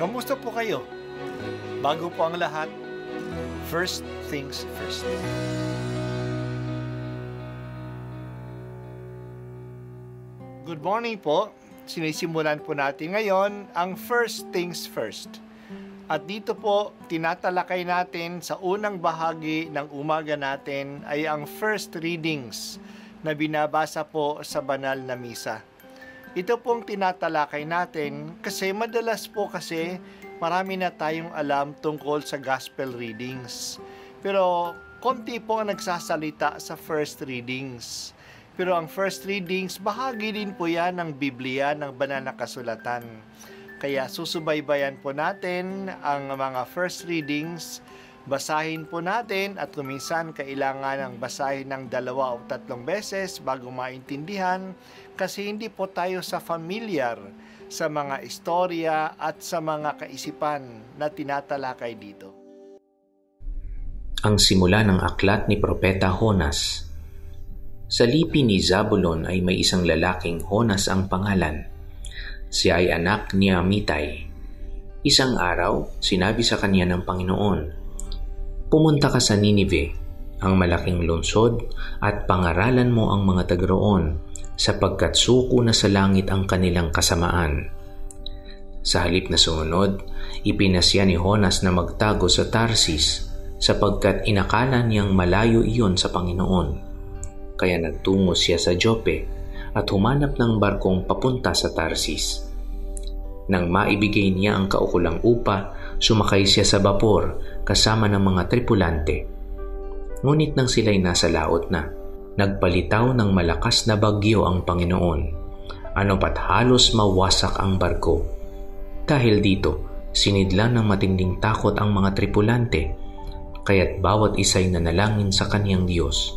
Kamusta po kayo? Bago po ang lahat, first things first. Good morning po. Sinisimulan po natin ngayon ang first things first. At dito po, tinatalakay natin sa unang bahagi ng umaga natin ay ang first readings na binabasa po sa banal na misa. Ito pong tinatalakay natin kasi madalas po kasi marami na tayong alam tungkol sa gospel readings. Pero konti po ang nagsasalita sa first readings. Pero ang first readings, bahagi din po yan ng Biblia, ng banal na kasulatan. Kaya susubaybayan po natin ang mga first readings, basahin po natin at kuminsan kailangan ng basahin ng 2 o 3 beses bago maintindihan kasi hindi po tayo familiar sa mga istorya at sa mga kaisipan na tinatalakay dito. Ang simula ng aklat ni Propeta Jonas. Sa lipi ni Zabulon ay may isang lalaking Jonas ang pangalan. Siya ay anak ni Amitay. Isang araw, sinabi sa kanya ng Panginoon, "Pumunta ka sa Ninive, ang malaking lungsod, at pangaralan mo ang mga taga-roon, sapagkat suko na sa langit ang kanilang kasamaan." Sa halip na sumunod, ipinasya ni Jonas na magtago sa Tarsis, sapagkat inakala niyang malayo iyon sa Panginoon. Kaya nagtungo siya sa Jope at humanap ng barkong papunta sa Tarsis. Nang maibigay niya ang kaukulang upa, sumakay siya sa bapor kasama ng mga tripulante. Ngunit nang sila'y nasa laot na, nagpalitaw ng malakas na bagyo ang Panginoon. Ano pat halos mawasak ang barko. Dahil dito, sinidlan ng matinding takot ang mga tripulante, kaya't bawat isa'y nanalangin sa kaniyang Diyos.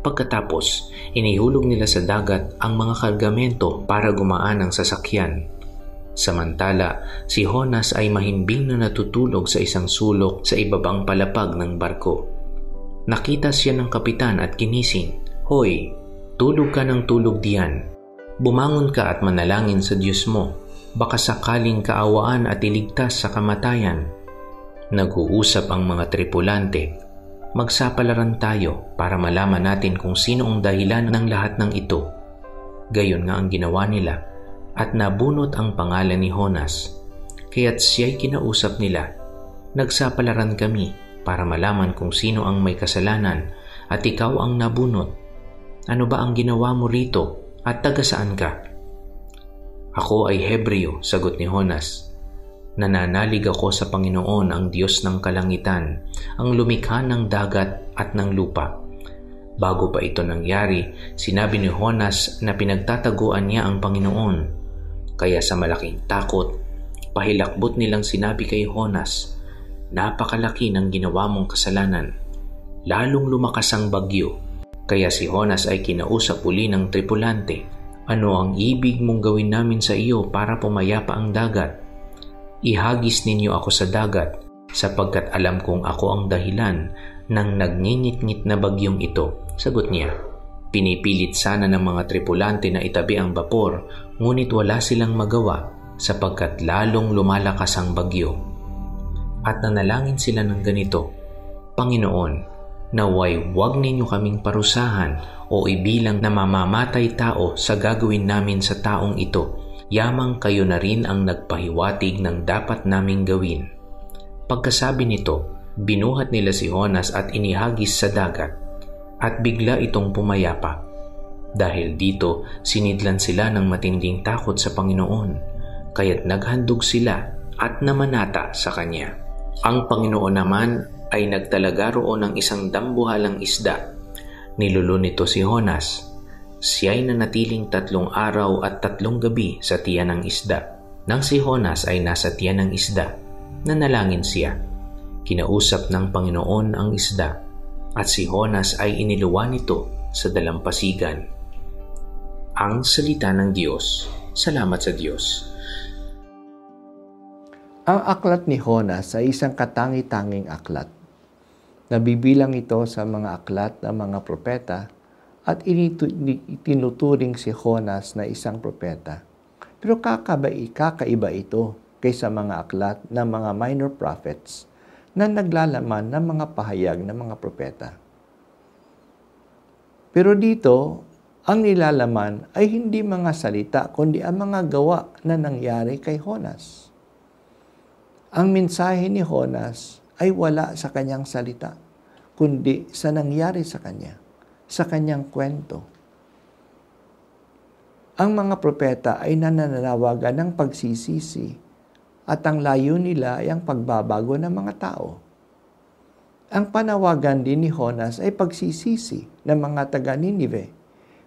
Pagkatapos, inihulog nila sa dagat ang mga kargamento para gumaan ang sasakyan. Samantala, si Jonas ay mahimbing na natutulog sa isang sulok sa ibabang palapag ng barko. Nakita siya ng kapitan at ginising, "Hoy, tulog ka ng tulog diyan. Bumangon ka at manalangin sa Diyos mo. Baka sakaling kaawaan at iligtas sa kamatayan." Nag-uusap ang mga tripulante. Magsapalaran tayo para malaman natin kung sino ang dahilan ng lahat ng ito. Gayon nga ang ginawa nila. At nabunot ang pangalan ni Jonas, kaya't siya'y kinausap nila. "Nagsapalaran kami para malaman kung sino ang may kasalanan at ikaw ang nabunot. Ano ba ang ginawa mo rito at taga saan ka?" "Ako ay Hebreo," sagot ni Jonas. "Nananalig ako sa Panginoon ang Diyos ng kalangitan, ang lumikha ng dagat at ng lupa." Bago pa ito nangyari, sinabi ni Jonas na pinagtataguan niya ang Panginoon. Kaya sa malaking takot, pahilakbot nilang sinabi kay Jonas, "Napakalaki ng ginawa mong kasalanan." Lalong lumakas ang bagyo, kaya si Jonas ay kinausap uli ng tripulante, "Ano ang ibig mong gawin namin sa iyo para pumayapa ang dagat? Ihagis ninyo ako sa dagat, sapagkat alam kong ako ang dahilan ng nagngingit-ngit na bagyong ito." Sagot niya. Pinipilit sana ng mga tripulante na itabi ang bapor, ngunit wala silang magawa sapagkat lalong lumalakas ang bagyo. At nanalangin sila ng ganito, "Panginoon, naway huwag ninyo kaming parusahan o ibilang na mamamatay tao sa gagawin namin sa taong ito. Yamang kayo na rin ang nagpahiwatig ng dapat naming gawin." Pagkasabi nito, binuhat nila si Jonas at inihagis sa dagat. At bigla itong pumayapa. Dahil dito, sinidlan sila ng matinding takot sa Panginoon, kaya't naghandog sila at namanata sa Kanya. Ang Panginoon naman ay nagtalaga roon ng isang dambuhalang isda. Nilulo nito si Jonas. Siya'y nanatiling 3 araw at 3 gabi sa tiyan ng isda. Nang si Jonas ay nasa tiyan ng isda, nanalangin siya. Kinausap ng Panginoon ang isda, at si Jonas ay iniluwa nito sa dalampasigan. Ang salita ng Diyos. Salamat sa Diyos. Ang aklat ni Jonas ay isang katangi-tanging aklat. Nabibilang ito sa mga aklat ng mga propeta at itinuturing si Jonas na isang propeta. Pero kakaiba ito kaysa mga aklat ng mga minor prophets na naglalaman ng mga pahayag ng mga propeta. Pero dito, ang nilalaman ay hindi mga salita kundi ang mga gawa na nangyari kay Jonas. Ang mensahe ni Jonas ay wala sa kanyang salita, kundi sa nangyari sa kanya, sa kanyang kwento. Ang mga propeta ay nananawagan ng pagsisisi at ang layo nila ay ang pagbabago ng mga tao. Ang panawagan din ni Jonas ay pagsisisi ng mga taga-Ninive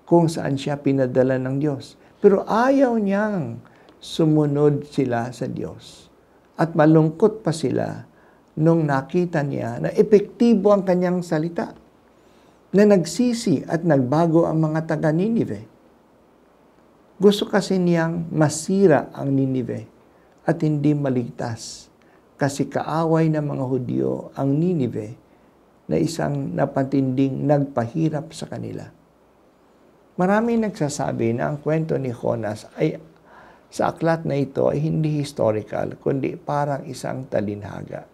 kung saan siya pinadala ng Diyos. Pero ayaw niyang sumunod sila sa Diyos. At malungkot pa sila nung nakita niya na epektibo ang kanyang salita, na nagsisi at nagbago ang mga taga-Ninive. Gusto kasi niyang masira ang Ninive at hindi maligtas kasi kaaway ng mga Hudyo ang Ninive na isang napatinding nagpahirap sa kanila. Marami nagsasabi na ang kwento ni Jonas ay sa aklat na ito ay hindi historical kundi parang isang talinhaga.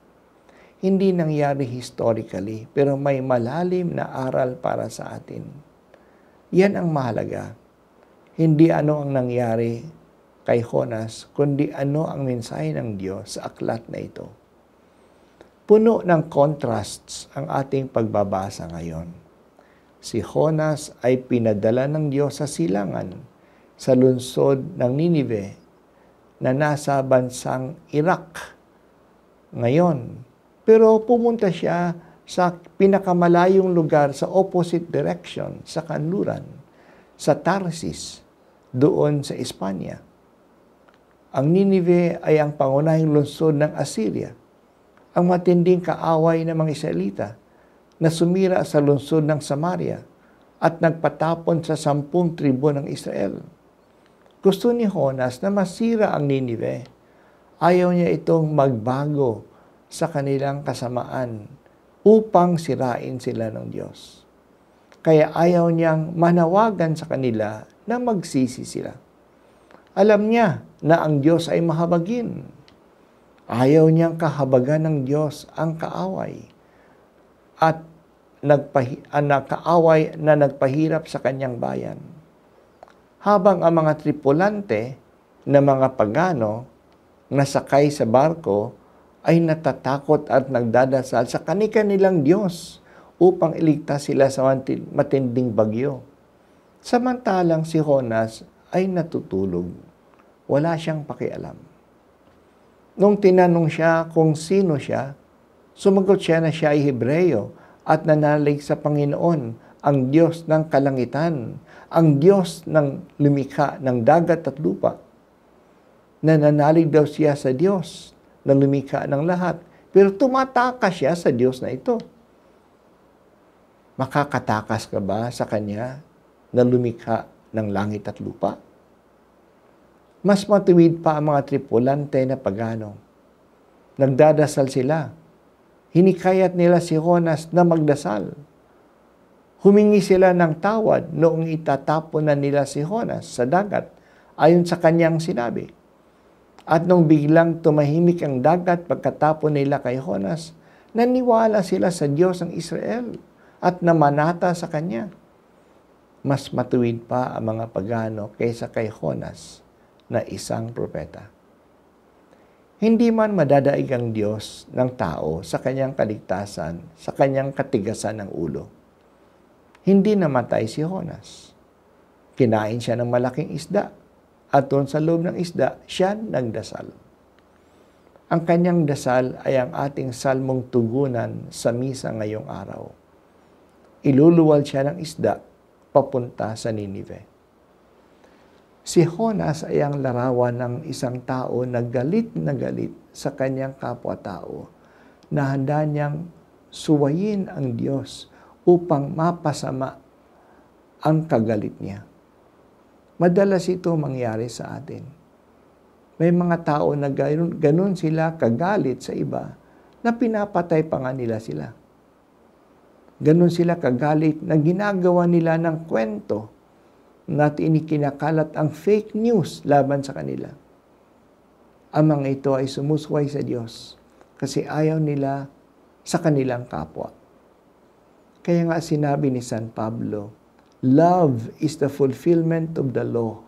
Hindi nangyari historically pero may malalim na aral para sa atin. Yan ang mahalaga. Hindi ano ang nangyari kay Jonas, kundi ano ang mensahe ng Diyos sa aklat na ito. Puno ng contrasts ang ating pagbabasa ngayon. Si Jonas ay pinadala ng Diyos sa silangan, sa lungsod ng Ninive na nasa bansang Iraq ngayon. Pero pumunta siya sa pinakamalayong lugar sa opposite direction, sa kanluran, sa Tarsis, doon sa Espanya. Ang Ninive ay ang pangunahing lungsod ng Assyria, ang matinding kaaway ng mga Israelita na sumira sa lungsod ng Samaria at nagpatapon sa 10 tribo ng Israel. Gusto ni Jonas na masira ang Ninive. Ayaw niya itong magbago sa kanilang kasamaan upang sirain sila ng Diyos. Kaya ayaw niyang manawagan sa kanila na magsisi sila. Alam niya na ang Diyos ay mahabagin. Ayaw niyang kahabagan ng Diyos ang kaaway at kaaway na nagpahirap sa kanyang bayan. Habang ang mga tripulante na mga pagano na sakay sa barko ay natatakot at nagdadasal sa kani-kanilang Diyos upang iligtas sila sa matinding bagyo. Samantalang si Jonas ay natutulog. Wala siyang pakialam. Nung tinanong siya kung sino siya, sumagot siya na siya ay Hebreyo at nanalig sa Panginoon, ang Diyos ng kalangitan, ang Diyos ng lumikha ng dagat at lupa. Nananalig daw siya sa Diyos na lumikha ng lahat, pero tumatakas siya sa Diyos na ito. Makakatakas ka ba sa Kanya na lumikha ng langit at lupa? Mas matuwid pa ang mga tripulante na pagano. Nagdadasal sila. Hinikayat nila si Jonas na magdasal. Humingi sila ng tawad noong itatapon na nila si Jonas sa dagat ayon sa kanyang sinabi. At nung biglang tumahimik ang dagat pagkatapon nila kay Jonas, naniwala sila sa Diyos ng Israel at namanata sa Kanya. Mas matuwid pa ang mga pagano kaysa kay Jonas na isang propeta. Hindi man madadaig ang Diyos ng tao sa kanyang kaligtasan, sa kanyang katigasan ng ulo. Hindi namatay si Jonas. Kinain siya ng malaking isda at doon sa loob ng isda, siya nagdasal. Ang kanyang dasal ay ang ating salmong tugunan sa misa ngayong araw. Iluluwal siya ng isda papunta sa Ninive. Si Jonas ay ang larawan ng isang tao na galit sa kanyang kapwa-tao na handa niyang suwayin ang Diyos upang mapasama ang kagalit niya. Madalas ito mangyari sa atin. May mga tao na ganun sila kagalit sa iba na pinapatay pa nga nila sila. Ganun sila kagalit na ginagawa nila ng kwento na ikinakalat ang fake news laban sa kanila. Ang mga ito ay sumusuway sa Diyos kasi ayaw nila sa kanilang kapwa. Kaya nga sinabi ni San Pablo, love is the fulfillment of the law.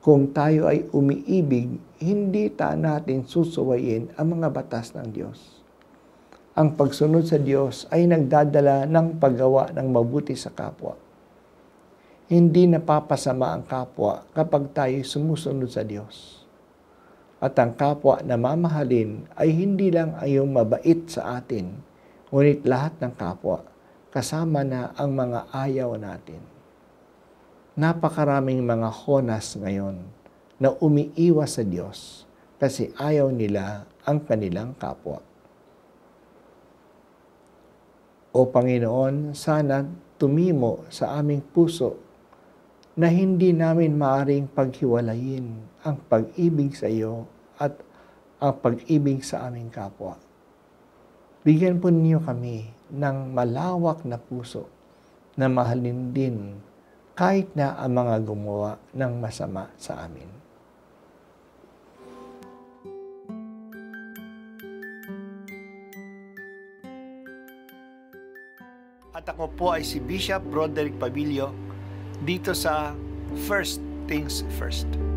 Kung tayo ay umiibig, hindi natin susuwayin ang mga batas ng Diyos. Ang pagsunod sa Diyos ay nagdadala ng paggawa ng mabuti sa kapwa. Hindi napapasama ang kapwa kapag tayo sumusunod sa Diyos. At ang kapwa na mamahalin ay hindi lang ay yung mabait sa atin, ngunit lahat ng kapwa, kasama na ang mga ayaw natin. Napakaraming mga Honas ngayon na umiiwas sa Diyos kasi ayaw nila ang kanilang kapwa. O Panginoon, sana tumimo sa aming puso na hindi namin maaring paghiwalayin ang pag-ibig sa iyo at ang pag-ibig sa aming kapwa. Bigyan po niyo kami ng malawak na puso na mahalin din kahit na ang mga gumawa ng masama sa amin. At ako po ay si Bishop Broderick Pabilio dito sa First Things First.